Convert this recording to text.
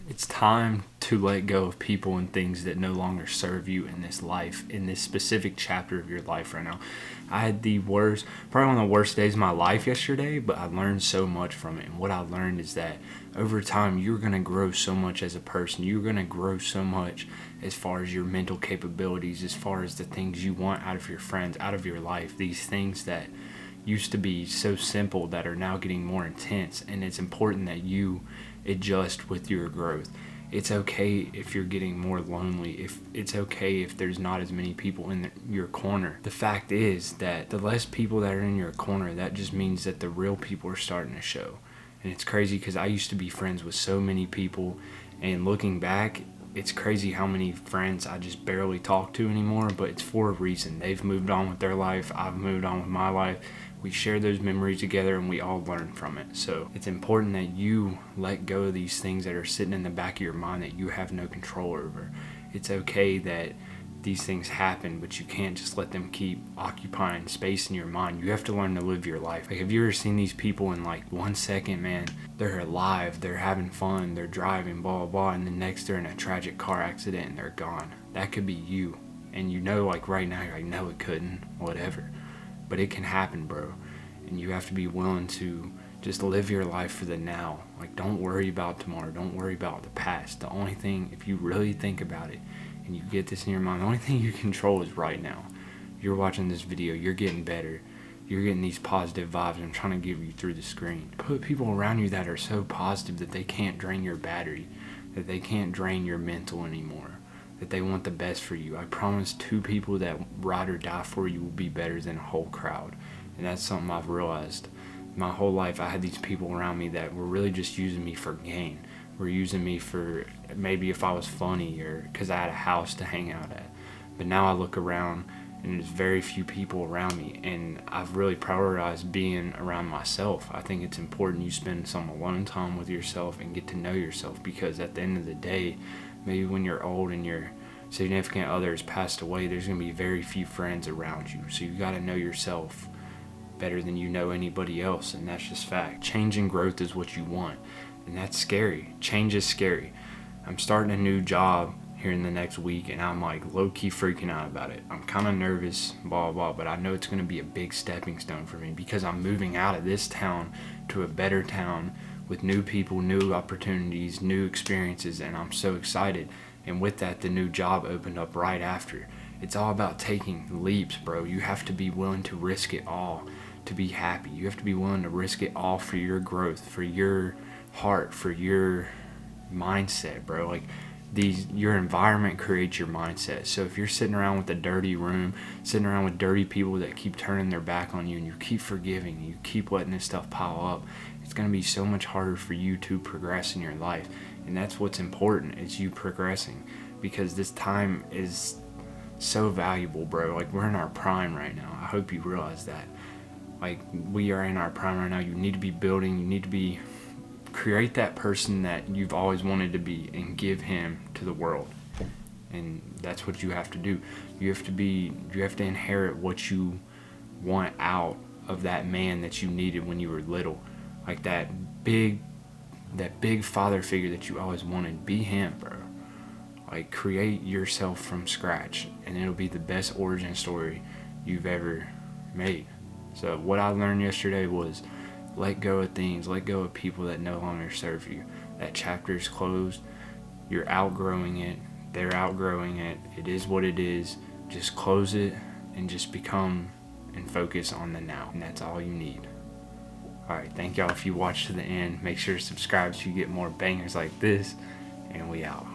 It's time to let go of people and things that no longer serve you in this life, in this specific chapter of your life right now. I had probably one of the worst days of my life yesterday, but I learned so much from it. And what I learned is that over time, you're going to grow so much as a person. You're going to grow so much as far as your mental capabilities, as far as the things you want out of your friends, out of your life, these things that used to be so simple that are now getting more intense. And it's important that you adjust with your growth. It's okay if you're getting more lonely. If it's okay if there's not as many people in your corner. The fact is that the less people that are in your corner, that just means that the real people are starting to show. And it's crazy because I used to be friends with so many people, and looking back, it's crazy how many friends I just barely talk to anymore, but it's for a reason. They've moved on with their life. I've moved on with my life. We share those memories together and we all learn from it. So it's important that you let go of these things that are sitting in the back of your mind that you have no control over. It's okay that these things happen, but you can't just let them keep occupying space in your mind. You have to learn to live your life. Like, have you ever seen these people in like 1 second, man, they're alive, they're having fun, they're driving, blah, blah, blah, and then next they're in a tragic car accident and they're gone. That could be you. And you know, like right now, you're like, no, it couldn't, whatever. But it can happen, bro. And you have to be willing to just live your life for the now. Like, don't worry about tomorrow. Don't worry about the past. The only thing, if you really think about it and you get this in your mind, the only thing you control is right now. You're watching this video. You're getting better. You're getting these positive vibes I'm trying to give you through the screen. Put people around you that are so positive that they can't drain your battery, that they can't drain your mental anymore, that they want the best for you. I promise 2 people that ride or die for you will be better than a whole crowd. And that's something I've realized. My whole life I had these people around me that were really just using me for gain. Were using me for maybe if I was funny or because I had a house to hang out at. But now I look around and there's very few people around me, and I've really prioritized being around myself. I think it's important you spend some alone time with yourself and get to know yourself, because at the end of the day, maybe when you're old and your significant other has passed away, there's going to be very few friends around you. So you got to know yourself better than you know anybody else, and that's just fact. Change and growth is what you want, and that's scary. Change is scary. I'm starting a new job here in the next week, and I'm like low-key freaking out about it. I'm kind of nervous, blah, blah, but I know it's going to be a big stepping stone for me, because I'm moving out of this town to a better town with new people, new opportunities, new experiences, and I'm so excited. And with that, the new job opened up right after. It's all about taking leaps, bro. You have to be willing to risk it all to be happy. You have to be willing to risk it all for your growth, for your heart, for your mindset, bro. Like, your environment creates your mindset. So if you're sitting around with a dirty room, sitting around with dirty people that keep turning their back on you, and you keep forgiving, and you keep letting this stuff pile up, it's going to be so much harder for you to progress in your life. And that's what's important, is you progressing, because this time is so valuable, bro. Like, we're in our prime right now. I hope you realize that. Like, we are in our prime right now. You need to be building. You need to be create that person that you've always wanted to be and give him to the world. And that's what you have to do. You have to inherit what you want out of that man that you needed when you were little. Like that big father figure that you always wanted. Be him, bro. Like, create yourself from scratch, and it'll be the best origin story you've ever made. So what I learned yesterday was, let go of things, let go of people that no longer serve you. That chapter is closed. You're outgrowing it. They're outgrowing it. It is what it is. Just close it and just become and focus on the now. And that's all you need. Alright, thank y'all if you watched to the end. Make sure to subscribe so you get more bangers like this. And we out.